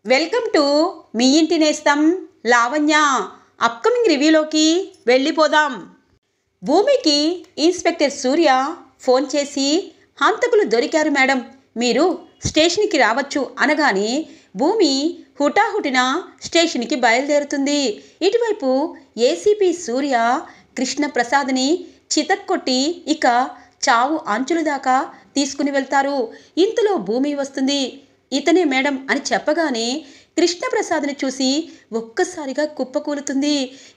Welcome to me ఇంటి నేస్తం Lavanya. Upcoming రివ్యూలోకి వెళ్ళిపోదాం. భూమికి ఇన్స్పెక్టర్ సూర్య ఫోన్ చేసి హంతకులు దొరికారు మేడం, మీరు స్టేషన్కి రావచ్చు అనగానే భూమి హుటాహుటిన స్టేషన్కి బయలుదేరుతుంది. ఇటువైపు ఏసీపీ సూర్య కృష్ణప్రసాద్ని చితక్కొట్టి ఇక చావు అంచుల దాకా తీసుకుని వెళ్తారు. ఇంతలో భూమి వస్తుంది. ఇతనే మేడం అని చెప్పగానే కృష్ణప్రసాద్ని చూసి ఒక్కసారిగా కుప్పకూలుతుంది.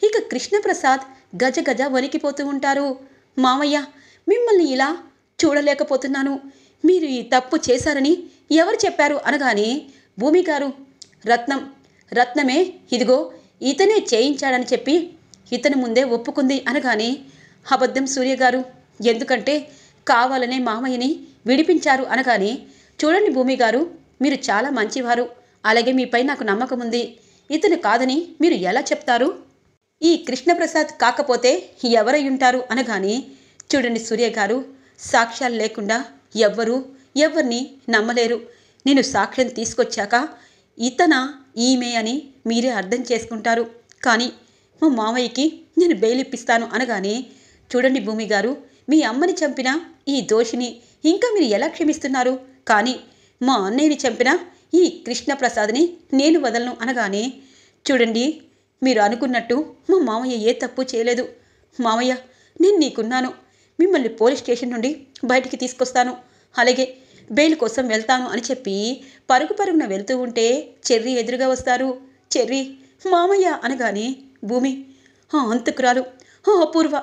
ఇక కృష్ణప్రసాద్ గజ గజ వణికిపోతూ ఉంటారు. మామయ్య, మిమ్మల్ని ఇలా చూడలేకపోతున్నాను, మీరు ఈ తప్పు చేశారని ఎవరు చెప్పారు అనగానే భూమి గారు, రత్నమే ఇదిగో ఇతనే చేయించాడని చెప్పి ఇతని ముందే ఒప్పుకుంది అనగానే అబద్ధం సూర్య గారు, ఎందుకంటే కావాలనే మామయ్యని విడిపించారు అనగానే చూడండి భూమి గారు, మీరు చాలా మంచివారు, అలాగే మీపై నాకు నమ్మకం ఉంది. ఇతను కాదని మీరు ఎలా చెప్తారు? ఈ కృష్ణప్రసాద్ కాకపోతే ఎవరై ఉంటారు అనగానే చూడండి సూర్య గారు, సాక్ష్యాలు లేకుండా ఎవరిని నమ్మలేరు. నేను సాక్ష్యం తీసుకొచ్చాక ఇతన ఈమె అని మీరే అర్థం చేసుకుంటారు. కానీ మా మామయ్యకి నేను బెయిల్ ఇప్పిస్తాను అనగానే చూడండి భూమి గారు, మీ అమ్మని చంపిన ఈ దోషిని ఇంకా మీరు ఎలా క్షమిస్తున్నారు? కానీ మా అన్నయ్యని చంపిన ఈ కృష్ణప్రసాద్ని నేను వదలను అనగానే చూడండి, మీరు అనుకున్నట్టు మా మామయ్య ఏ తప్పు చేయలేదు. మామయ్య, నేను నీకున్నాను, మిమ్మల్ని పోలీస్ స్టేషన్ నుండి బయటికి తీసుకొస్తాను, అలాగే బెయిల్ కోసం వెళ్తాను అని చెప్పి పరుగున వెళ్తూ ఉంటే చెర్రీ ఎదురుగా వస్తారు. చెర్రీ, మామయ్య అనగానే భూమి, అంతకురాలు అపూర్వ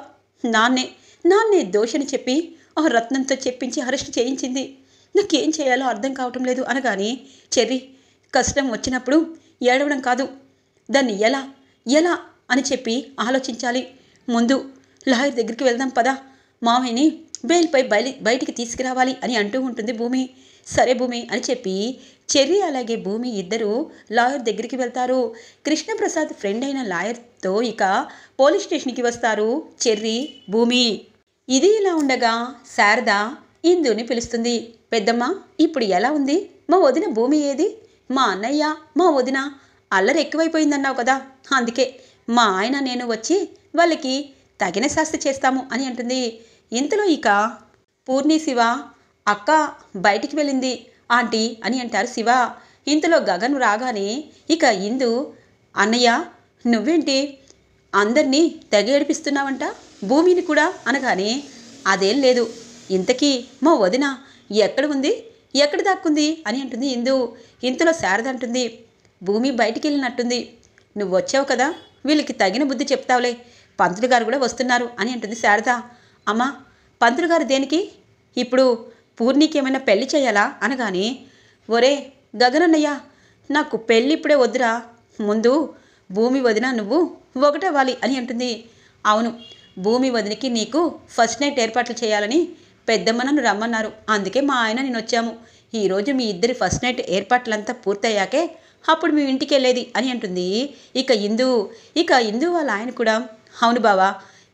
నాన్నే దోషని చెప్పి ఆ రత్నంతో చెప్పించి అరెస్ట్ చేయించింది. నాకేం చేయాలో అర్థం కావటం లేదు అనగానే చెర్రీ, కష్టం వచ్చినప్పుడు ఏడవడం కాదు, దాన్ని ఎలా అని చెప్పి ఆలోచించాలి. ముందు లాయర్ దగ్గరికి వెళ్దాం పదా, మామయ్యని బెయిల్పై బయటికి తీసుకురావాలి అని అంటూ ఉంటుంది భూమి. సరే భూమి అని చెప్పి చెర్రీ అలాగే భూమి ఇద్దరు లాయర్ దగ్గరికి వెళ్తారు. కృష్ణప్రసాద్ ఫ్రెండ్ అయిన లాయర్తో ఇక పోలీస్ స్టేషన్కి వస్తారు చెర్రీ, భూమి. ఇది ఇలా ఉండగా శారద ఇందుని పిలుస్తుంది. పెద్దమ్మ, ఇప్పుడు ఎలా ఉంది? మా వదిన భూమి ఏది? మా అన్నయ్య మా వదిన అల్లరి ఎక్కువైపోయిందన్నావు కదా, అందుకే మా ఆయన నేను వచ్చి వాళ్ళకి తగిన శాస్తి చేస్తాము అని అంటుంది. ఇంతలో ఇక పూర్ణి, శివ, అక్క బయటికి వెళ్ళింది ఆంటీ అని అంటారు శివ. ఇంతలో గగన్ రాగానే ఇక ఇందు, అన్నయ్య నువ్వేంటి అందరినీ తెగ ఏడిపిస్తున్నావంట, భూమిని కూడా అనగానే అదేం లేదు, ఇంతకీ మా వదిన ఎక్కడ ఉంది, ఎక్కడ దాక్కుంది అని అంటుంది ఇందు. ఇంతలో శారద అంటుంది, భూమి బయటికి వెళ్ళినట్టుంది, నువ్వు వచ్చావు కదా వీళ్ళకి తగిన బుద్ధి చెప్తావులే, పంతులు గారు కూడా వస్తున్నారు అని అంటుంది శారద. అమ్మా, పంతులు గారు దేనికి? ఇప్పుడు పూర్ణికి ఏమైనా పెళ్లి చేయాలా అనగానే ఒరే గగనన్నయ్య, నాకు పెళ్ళి ఇప్పుడే వద్దురా, ముందు భూమి వదిన నువ్వు ఒకటవ్వాలి అని అంటుంది. అవును, భూమి వదినికి నీకు ఫస్ట్ నైట్ ఏర్పాట్లు చేయాలని పెద్దమ్మ నన్ను రమ్మన్నారు, అందుకే మా ఆయన నేను వచ్చాము. ఈరోజు మీ ఇద్దరి ఫస్ట్ నైట్ ఏర్పాట్లంతా పూర్తయ్యాకే అప్పుడు మీ ఇంటికి వెళ్ళేది అని అంటుంది ఇక ఇందు వాళ్ళ ఆయన కూడా, అవును బావా,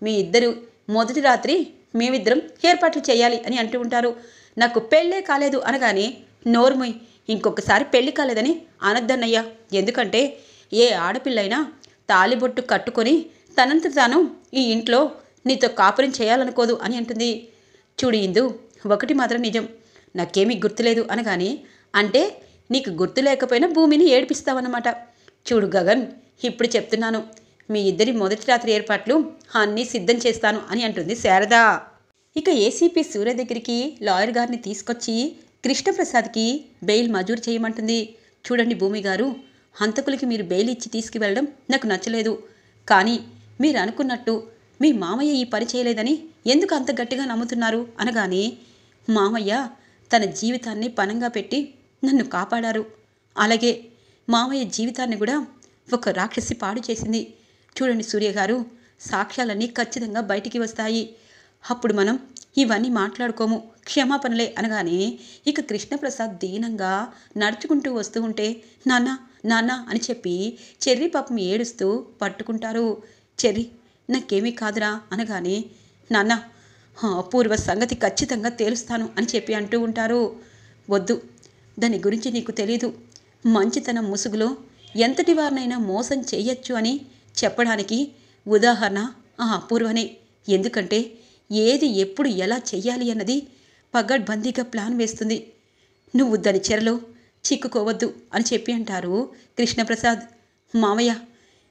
మీ ఇద్దరు మొదటి రాత్రి మేమిద్దరం ఏర్పాట్లు చేయాలి అని అంటూ ఉంటారు. నాకు పెళ్ళే కాలేదు అనగానే నోర్ముయ్, ఇంకొకసారి పెళ్ళి కాలేదని అనద్దన్నయ్యా, ఎందుకంటే ఏ ఆడపిల్లైనా తాలిబొట్టు కట్టుకొని తనంత తాను ఈ ఇంట్లో నీతో కాపురం చేయాలనుకోదు అని అంటుంది. చూడు ఇందు, ఒకటి మాత్రం నిజం, నాకేమీ గుర్తులేదు అనగానే అంటే నీకు గుర్తు లేకపోయినా భూమిని ఏడిపిస్తావన్నమాట. చూడు గగన్, ఇప్పుడు చెప్తున్నాను, మీ ఇద్దరి మొదటి రాత్రి ఏర్పాట్లు అన్నీ సిద్ధం చేస్తాను అని అంటుంది శారద. ఇక ఏసీపీ సూర్య దగ్గరికి లాయర్ గారిని తీసుకొచ్చి కృష్ణప్రసాద్కి బెయిల్ మంజూరు చేయమంటుంది. చూడండి భూమి గారు, హంతకులకి మీరు బెయిల్ ఇచ్చి తీసుకువెళ్ళడం నాకు నచ్చలేదు, కానీ మీరు అనుకున్నట్టు మీ మామయ్య ఈ పని చేయలేదని ఎందుకు అంత గట్టిగా నమ్ముతున్నారు అనగానే మామయ్య తన జీవితాన్ని పణంగా పెట్టి నన్ను కాపాడారు, అలాగే మామయ్య జీవితాన్ని కూడా ఒక రాక్షసి పాడు చేసింది. చూడండి సూర్య గారు, సాక్ష్యాలన్నీ ఖచ్చితంగా బయటికి వస్తాయి, అప్పుడు మనం ఇవన్నీ మాట్లాడుకోము, క్షమాపణలే అనగానే ఇక కృష్ణప్రసాద్ దీనంగా నడుచుకుంటూ వస్తూ ఉంటే నాన్న అని చెప్పి చెర్రీ పాపం ఏడుస్తూ పట్టుకుంటారు. చెర్రీ, నాకేమీ కాదురా అనగానే నాన్న, అపూర్వ సంగతి ఖచ్చితంగా తేలుస్తాను అని చెప్పి అంటూ ఉంటారు. వద్దు, దాని గురించి నీకు తెలీదు, మంచితనం ముసుగులో ఎంతటి వారినైనా మోసం చేయొచ్చు అని చెప్పడానికి ఉదాహరణ ఆ అపూర్వనే. ఎందుకంటే ఏది ఎప్పుడు ఎలా చెయ్యాలి అన్నది పగడ్బందీగా ప్లాన్ వేస్తుంది. నువ్వు దాని చెరలో చిక్కుకోవద్దు అని చెప్పి అంటారు కృష్ణప్రసాద్. మామయ్య,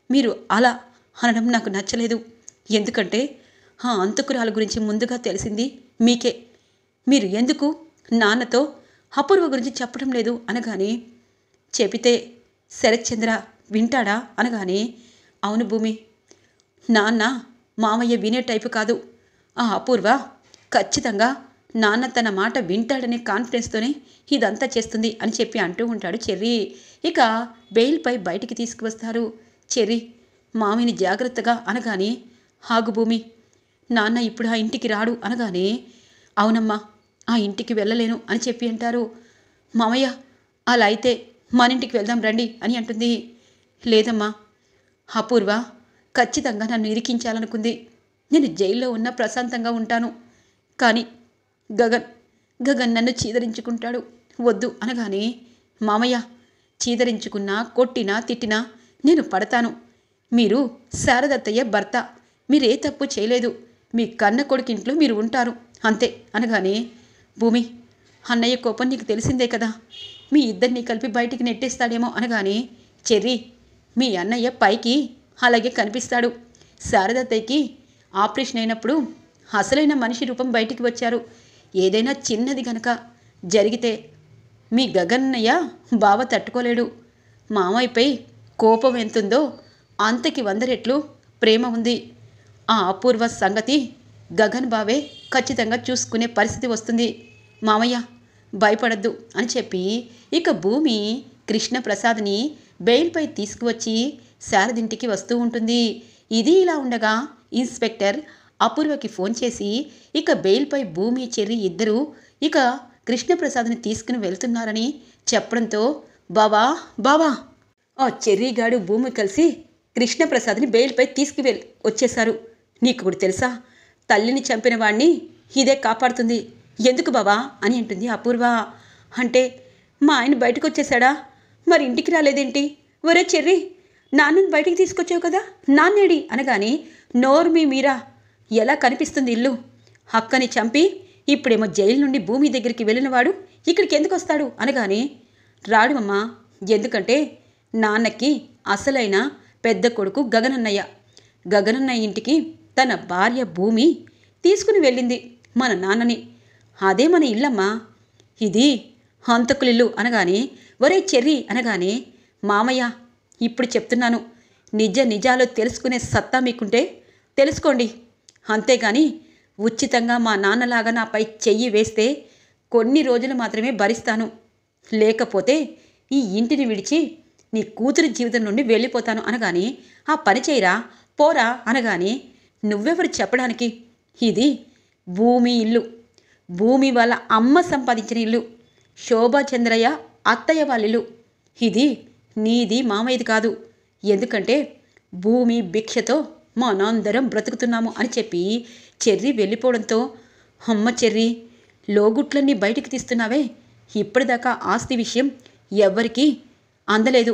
మీరు అలా అనడం నాకు నచ్చలేదు. ఎందుకంటే ఆ అంతకురాల గురించి ముందుగా తెలిసింది మీకే. మీరు ఎందుకు నాన్నతో అపూర్వ గురించి చెప్పడం లేదు అనగానే, చెబితే శరత్చంద్ర వింటాడా అనగానే, అవును భూమి, నాన్న మామయ్య వినే టైపు కాదు. ఆ అపూర్వ ఖచ్చితంగా నాన్న తన మాట వింటాడనే కాన్ఫిడెన్స్తోనే ఇదంతా చేస్తుంది అని చెప్పి అంటూ ఉంటాడు చెర్రీ. ఇక బెయిల్పై బయటికి తీసుకువస్తారు. చెర్రీ, మామిని జాగ్రత్తగా అనగానే, ఆగు భూమి, నాన్న ఇప్పుడు ఆ ఇంటికి రాడు అనగానే, అవునమ్మా, ఆ ఇంటికి వెళ్ళలేను అని చెప్పి అంటారు. మామయ్య, అలా అయితే మన ఇంటికి వెళ్దాం రండి అని అంటుంది. లేదమ్మా, అపూర్వ ఖచ్చితంగా నన్ను ఇరికించాలనుకుంది. నేను జైల్లో ఉన్న ప్రశాంతంగా ఉంటాను, కానీ గగన్ నన్ను చీదరించుకుంటాడు. వద్దు అనగానే, మామయ్య, చీదరించుకున్నా కొట్టినా తిట్టినా నేను పడతాను. మీరు శారదత్తయ్య భర్త, మీరే తప్పు చేయలేదు. మీ కన్న కొడుకింట్లో మీరు ఉంటారు అంతే అనగానే, భూమి, అన్నయ్య కోపం నీకు తెలిసిందే కదా, మీ ఇద్దరిని కలిపి బయటికి నెట్టేస్తాడేమో అనగానే, చెర్రీ, మీ అన్నయ్య పైకి అలాగే కనిపిస్తాడు. శారదత్తయ్యకి ఆపరేషన్ అయినప్పుడు అసలైన మనిషి రూపం బయటికి వచ్చారు. ఏదైనా చిన్నది గనక జరిగితే మీ గగన్నయ్య బావ తట్టుకోలేడు. మామయ్యపై కోపం ఎంతుందో అంతకి 100 రెట్లు ప్రేమ ఉంది. ఆ అపూర్వ సంగతి గగన్ బావే ఖచ్చితంగా చూసుకునే పరిస్థితి వస్తుంది. మామయ్య, భయపడద్దు అని చెప్పి ఇక భూమి కృష్ణప్రసాద్ని బెయిల్పై తీసుకువచ్చి శారదింటికి వస్తూ ఉంటుంది. ఇది ఇలా ఉండగా ఇన్స్పెక్టర్ అపూర్వకి ఫోన్ చేసి ఇక బెయిల్పై భూమి చెర్రీ ఇద్దరూ ఇక కృష్ణప్రసాద్ని తీసుకుని వెళ్తున్నారని చెప్పడంతో, బావా ఆ చెర్రీగాడు భూమి కలిసి కృష్ణప్రసాద్ని బెయిల్పై వచ్చేశారు. నీకు కూడా తెలుసా, తల్లిని చంపిన వాణ్ణి ఇదే కాపాడుతుంది. ఎందుకు బావా అని అంటుంది అపూర్వ. అంటే మా ఆయన బయటకు వచ్చేసాడా, మరి ఇంటికి రాలేదేంటి? ఒరే చెర్రీ, నాన్నని బయటికి తీసుకొచ్చావు కదా, నాన్నేడి అనగానే, నోర్మి మీరా, ఎలా కనిపిస్తుంది ఇల్లు? అక్కని చంపి ఇప్పుడేమో జైలు నుండి భూమి దగ్గరికి వెళ్ళినవాడు ఇక్కడికి ఎందుకు వస్తాడు అనగానే, రాడు అమ్మా, ఎందుకంటే నాన్నకి అసలైన పెద్ద కొడుకు గగనన్నయ్య ఇంటికి తన భార్య భూమి తీసుకుని వెళ్ళింది మన నాన్నని. అదే మన ఇల్లమ్మా, ఇది హంతకులిల్లు అనగానే, ఒరే చెర్రీ అనగానే, మామయ్య, ఇప్పుడు చెప్తున్నాను, నిజాలు తెలుసుకునే సత్తా మీకుంటే తెలుసుకోండి. అంతేగాని ఉచితంగా మా నాన్నలాగా నాపై చెయ్యి వేస్తే కొన్ని రోజులు మాత్రమే భరిస్తాను, లేకపోతే ఈ ఇంటిని విడిచి నీ కూతురి జీవితం నుండి వెళ్ళిపోతాను అనగానే, ఆ పని చేయరా, పోరా అనగానే, నువ్వెవరు చెప్పడానికి? ఇది భూమి ఇల్లు, భూమి వాళ్ళ అమ్మ సంపాదించిన ఇల్లు, శోభాచంద్రయ్య అత్తయ్య వాళ్ళ ఇల్లు. ఇది నీది మామయ్యది కాదు. ఎందుకంటే భూమి భిక్షతో మా నాందరం బ్రతుకుతున్నాము అని చెప్పి చెర్రీ వెళ్ళిపోవడంతో, అమ్మ చెర్రీ, లోగుట్లన్నీ బయటికి తీస్తున్నావే, ఇప్పటిదాకా ఆస్తి విషయం ఎవ్వరికీ అందలేదు.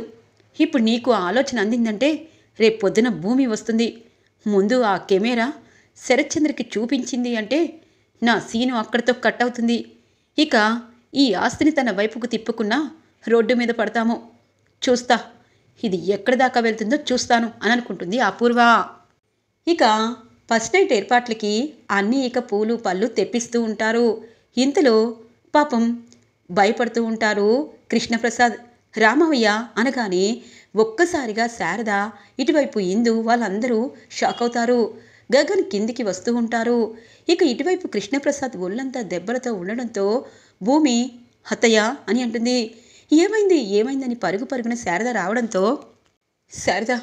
ఇప్పుడు నీకు ఆలోచన అందిందంటే రేపు పొద్దున భూమి వస్తుంది. ముందు ఆ కెమెరా శరత్చంద్రకి చూపించింది అంటే నా సీను అక్కడితో కట్ అవుతుంది. ఇక ఈ ఆస్తిని తన వైపుకు తిప్పుకున్నా రోడ్డు మీద పడతాము. చూస్తా, ఇది ఎక్కడి దాకా వెళ్తుందో చూస్తాను అని అనుకుంటుంది అపూర్వ. ఇక ఫస్ట్ నైట్ ఏర్పాట్లకి అన్నీ ఇక పూలు పళ్ళు తెప్పిస్తూ ఉంటారు. ఇంతలో పాపం భయపడుతూ ఉంటారు కృష్ణప్రసాద్. రామవయ్య అనగానే ఒక్కసారిగా శారద, ఇటువైపు ఇందు వాళ్ళందరూ షాక్ అవుతారు. గగన్ కిందికి వస్తూ ఉంటారు. ఇక ఇటువైపు కృష్ణప్రసాద్ ఒళ్ళంతా దెబ్బలతో ఉండడంతో భూమి, అత్తయ్య అని అంటుంది. ఏమైందని పరుగున శారద రావడంతో, శారద,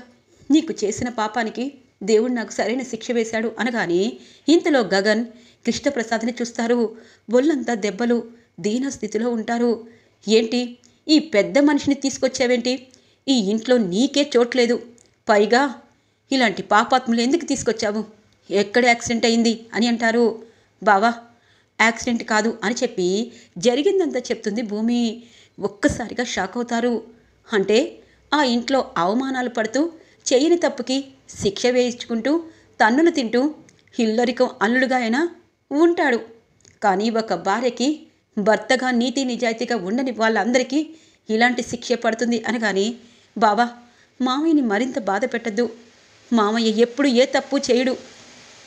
నీకు చేసిన పాపానికి దేవుడు నాకు సరైన శిక్ష వేశాడు అనగానే ఇంతలో గగన్ కృష్ణప్రసాద్ని చూస్తారు. ఒళ్ళంతా దెబ్బలు, దీనస్థితిలో ఉంటారు. ఏంటి, ఈ పెద్ద మనిషిని తీసుకొచ్చావేంటి? ఈ ఇంట్లో నీకే చోట్లేదు, పైగా ఇలాంటి పాపాత్ములు ఎందుకు తీసుకొచ్చావు? ఎక్కడ యాక్సిడెంట్ అయింది అని అంటారు. బావా, యాక్సిడెంట్ కాదు అని చెప్పి జరిగిందంతా చెప్తుంది భూమి. ఒక్కసారిగా షాక్ అవుతారు. అంటే ఆ ఇంట్లో అవమానాలు పడుతూ చేయని తప్పుకి శిక్ష వేయించుకుంటూ తన్నులు తింటూ హిల్లరికం అల్లుడుగా అయినా ఉంటాడు. కానీ ఒక భార్యకి భర్తగా నీతి నిజాయితీగా ఉండని వాళ్ళందరికీ ఇలాంటి శిక్ష పడుతుంది అనగానే, బావా మామయ్యని మరింత బాధ పెట్టద్దు. మామయ్య ఎప్పుడు ఏ తప్పు చేయడు.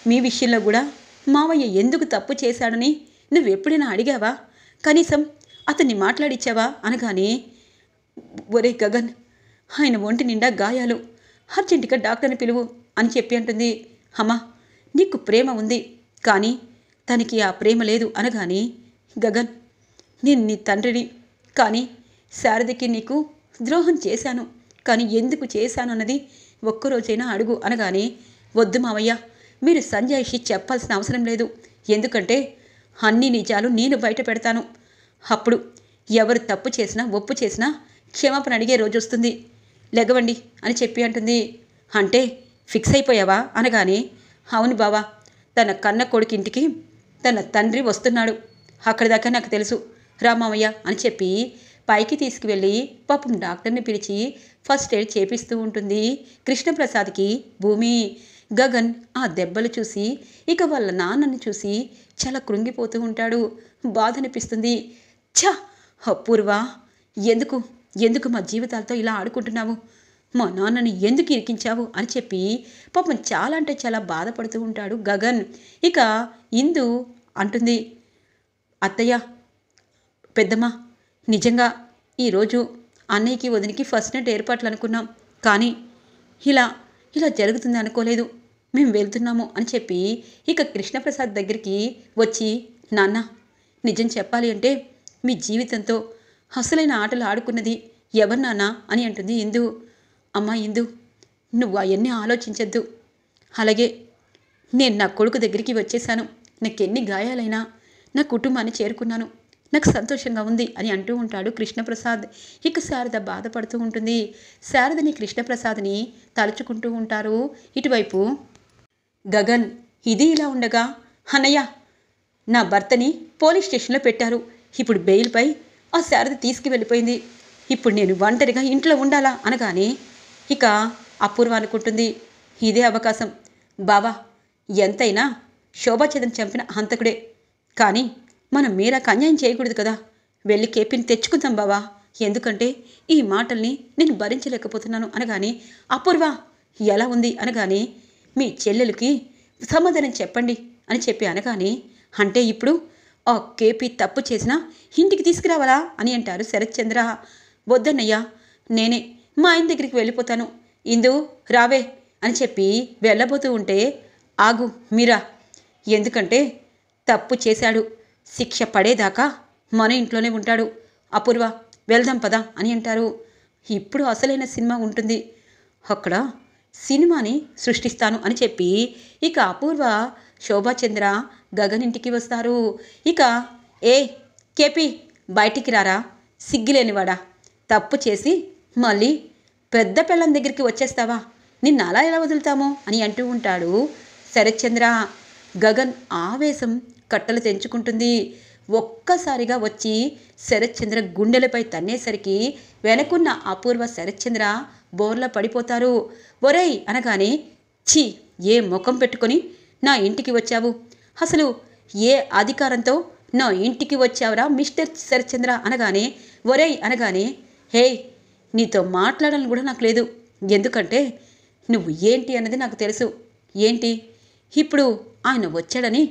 మీ విషయంలో కూడా మామయ్య ఎందుకు తప్పు చేశాడని నువ్వెప్పుడైనా అడిగావా? కనీసం అతన్ని మాట్లాడిచ్చావా అనగానే, ఒరే గగన్, ఆయన ఒంటి నిండా గాయాలు, అర్జెంటుగా డాక్టర్ని పిలువు అని చెప్పి అంటుంది. అమ్మా నీకు ప్రేమ ఉంది, కానీ తనకి ఆ ప్రేమ లేదు అనగానే, గగన్ నేను నీ తండ్రిని, కానీ శారదకి నీకు ద్రోహం చేశాను, కానీ ఎందుకు చేశాను అన్నది ఒక్కరోజైనా అడుగు అనగానే, వద్దు మావయ్య, మీరు సంజయ్కి చెప్పాల్సిన అవసరం లేదు. ఎందుకంటే అన్ని నిజాలు నేను బయట పెడతాను. అప్పుడు ఎవరు తప్పు చేసినా ఒప్పు చేసినా క్షమాపణ అడిగే రోజు వస్తుంది. లెగవండి అని చెప్పి అంటుంది. అంటే ఫిక్స్ అయిపోయావా అనగానే, అవును బావా, తన కన్న కొడుకింటికి తన తండ్రి వస్తున్నాడు. అక్కడి దాకా నాకు తెలుసు, రామయ్య అని చెప్పి పైకి తీసుకువెళ్ళి పాపం డాక్టర్ని పిలిచి ఫస్ట్ ఎయిడ్ చేపిస్తూ ఉంటుంది కృష్ణప్రసాద్కి భూమి. గగన్ ఆ దెబ్బలు చూసి ఇక వాళ్ళ నాన్నని చూసి చాలా కృంగిపోతూ ఉంటాడు. బాధ అనిపిస్తుంది. ఛ అపూర్వ, ఎందుకు ఎందుకు మా జీవితాలతో ఇలా ఆడుకుంటున్నావు? మా నాన్నని ఎందుకు ఇరికించావు అని చెప్పి పాపం చాలా అంటే చాలా బాధపడుతూ ఉంటాడు గగన్. ఇక ఇందు అంటుంది, అత్తయ్య, పెద్దమ్మ, నిజంగా ఈరోజు అన్నయ్యకి వదినికి ఫస్ట్ నైట్ ఏర్పాట్లు అనుకున్నాం, కానీ ఇలా ఇలా జరుగుతుంది అనుకోలేదు. మేము వెళ్తున్నాము అని చెప్పి ఇక కృష్ణప్రసాద్ దగ్గరికి వచ్చి, నాన్న నిజం చెప్పాలి అంటే మీ జీవితంతో అసలైన ఆటలు ఆడుకున్నది ఎవరు నాన్న అని అంటుంది ఇందు. అమ్మా ఇందు, నువ్వు అవన్నీ ఆలోచించద్దు. అలాగే నేను నా కొడుకు దగ్గరికి వచ్చేసాను. నాకెన్ని గాయాలైనా నా కుటుంబాన్ని చేరుకున్నాను. నాకు సంతోషంగా ఉంది అని అంటూ ఉంటాడు కృష్ణప్రసాద్. ఇక శారద బాధపడుతూ ఉంటుంది. శారదని కృష్ణప్రసాద్ని తలుచుకుంటూ ఉంటారు. ఇటువైపు గగన్ ఇది ఇలా ఉండగా, అన్నయ్య, నా భర్తని పోలీస్ స్టేషన్లో పెట్టారు. ఇప్పుడు బెయిల్పై ఆ శారద తీసుకువెళ్ళిపోయింది. ఇప్పుడు నేను ఒంటరిగా ఇంట్లో ఉండాలా అనగానే ఇక అపూర్వ అనుకుంటుంది, ఇదే అవకాశం. బావా ఎంతైనా శోభాచంద్రని చంపిన హంతకుడే, కానీ మనం మీరాకు అన్యాయం చేయకూడదు కదా. వెళ్ళి కేపీని తెచ్చుకుందాం బావా, ఎందుకంటే ఈ మాటల్ని నేను భరించలేకపోతున్నాను అనగానే, అపూర్వ ఎలా ఉంది అనగానే, మీ చెల్లెలకి సమాధానం చెప్పండి అని చెప్పి అనగానే, అంటే ఇప్పుడు ఆ కేపీ తప్పు చేసినా ఇంటికి తీసుకురావాలా అని అంటారు శరత్చంద్ర. వద్దన్నయ్యా, నేనే మా ఆయన దగ్గరికి వెళ్ళిపోతాను. ఇందు రావే అని చెప్పి వెళ్ళబోతూ ఉంటే, ఆగు మీరా, ఎందుకంటే తప్పు చేశాడు, శిక్ష పడేదాకా మన ఇంట్లోనే ఉంటాడు. అపూర్వ వెళ్దాం పదా అని అంటారు. ఇప్పుడు అసలైన సినిమా ఉంటుంది, అక్కడ సినిమాని సృష్టిస్తాను అని చెప్పి ఇక అపూర్వ, శోభాచంద్ర గగన్ ఇంటికి వస్తారు. ఇక ఏ కేపీ బయటికి రారా, సిగ్గులేనివాడా, తప్పు చేసి మళ్ళీ పెద్ద పెళ్ళం దగ్గరికి వచ్చేస్తావా, నిన్ను అలా ఎలా వదులుతామో అని అంటూ ఉంటాడు శరత్చంద్ర. గగన్ ఆవేశం కట్టలు తెంచుకుంటుంది. ఒక్కసారిగా వచ్చి శరత్చంద్ర గుండెలపై తన్నేసరికి వెనకున్న అపూర్వ శరత్చంద్ర బోర్లా పడిపోతారు. ఒరేయ్ అనగానే, ఛీ, ఏ ముఖం పెట్టుకొని నా ఇంటికి వచ్చావు, అసలు ఏ అధికారంతో నా ఇంటికి వచ్చావురా మిస్టర్ శరత్చంద్ర అనగానే, ఒరేయ్ అనగానే, హే నీతో మాట్లాడాలని కూడా నాకు లేదు, ఎందుకంటే నువ్వు ఏంటి అన్నది నాకు తెలుసు. ఏంటి ఇప్పుడు ఆయన వచ్చాడని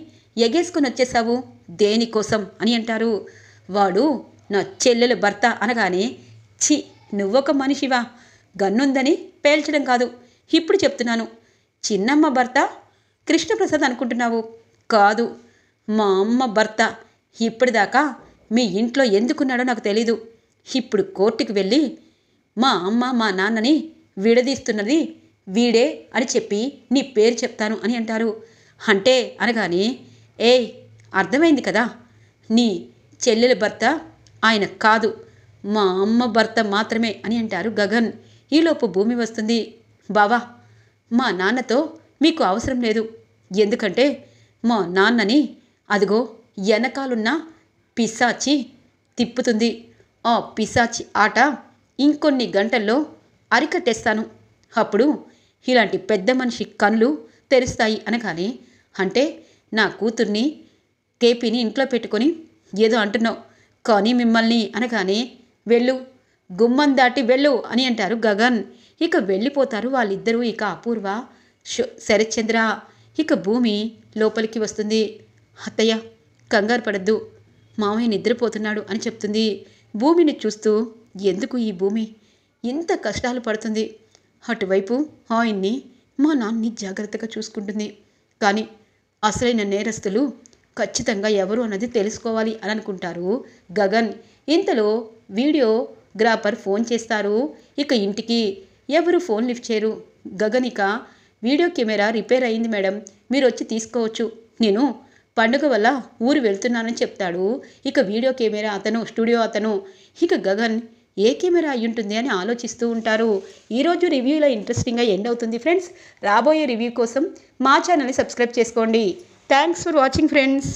ఎగేసుకొని వచ్చేసావు, దేనికోసం అని అంటారు. వాడు నా చెల్లెలు భర్త అనగానే, ఛీ, నువ్వొక మనిషివా, గన్నుందని పేల్చడం కాదు, ఇప్పుడు చెప్తున్నాను, చిన్నమ్మ భర్త కృష్ణప్రసాద్ అనుకుంటున్నావు, కాదు, మా అమ్మ భర్త. ఇప్పటిదాకా మీ ఇంట్లో ఎందుకున్నాడో నాకు తెలీదు. ఇప్పుడు కోర్టుకు వెళ్ళి మా అమ్మ మా నాన్నని విడదీస్తున్నది వీడే అని చెప్పి నీ పేరు చెప్తాను అని అంటారు. అంటే అనగానే, ఏయ్ అర్థమైంది కదా, నీ చెల్లెల భర్త ఆయన కాదు, మా అమ్మ భర్త మాత్రమే అని అంటారు గగన్. ఈలోపు భూమి వస్తుంది. బావా మా నాన్నతో మీకు అవసరం లేదు, ఎందుకంటే మా నాన్నని అదిగో వెనకాలున్న పిశాచి తిప్పుతుంది. ఆ పిశాచి ఆట ఇంకొన్ని గంటల్లో అరికట్టేస్తాను. అప్పుడు ఇలాంటి పెద్ద మనిషి కళ్ళు తెరుస్తాయి అనగానే, అంటే నా కూతుర్ని కేపీని ఇంట్లో పెట్టుకొని ఏదో అంటున్నావు, కానీ మిమ్మల్ని అనగానే, వెళ్ళు, గుమ్మం దాటి వెళ్ళు అని అంటారు గగన్. ఇక వెళ్ళిపోతారు వాళ్ళిద్దరూ. ఇక అపూర్వ, శరత్చంద్ర, ఇక భూమి లోపలికి వస్తుంది. అత్తయ్య కంగారు పడద్దు, మామయ్య నిద్రపోతున్నాడు అని చెప్తుంది. భూమిని చూస్తూ, ఎందుకు ఈ భూమి ఇంత కష్టాలు పడుతుంది? అటువైపు ఆయన్ని మా నాన్ని జాగ్రత్తగా చూసుకుంటుంది. కానీ అసలైన నేరస్తులు ఖచ్చితంగా ఎవరు అన్నది తెలుసుకోవాలి అని అనుకుంటారు గగన్. ఇంతలో వీడియోగ్రాఫర్ ఫోన్ చేస్తారు. ఇక ఇంటికి ఎవరు ఫోన్ లిఫ్ట్ చేయరు. గగన్, ఇక వీడియో కెమెరా రిపేర్ అయింది మేడం, మీరు వచ్చి తీసుకోవచ్చు, నేను పండుగ వల్ల ఊరు వెళ్తున్నానని చెప్తాడు. ఇక వీడియో కెమెరా అతను, స్టూడియో అతను. ఇక గగన్ ఏ కెమెరా అయి ఉంటుంది అని ఆలోచిస్తూ ఉంటారు. ఈరోజు రివ్యూలో ఇంట్రెస్టింగ్గా ఎండ్ అవుతుంది ఫ్రెండ్స్. రాబోయే రివ్యూ కోసం మా ఛానల్ని సబ్స్క్రైబ్ చేసుకోండి. Thanks for watching friends.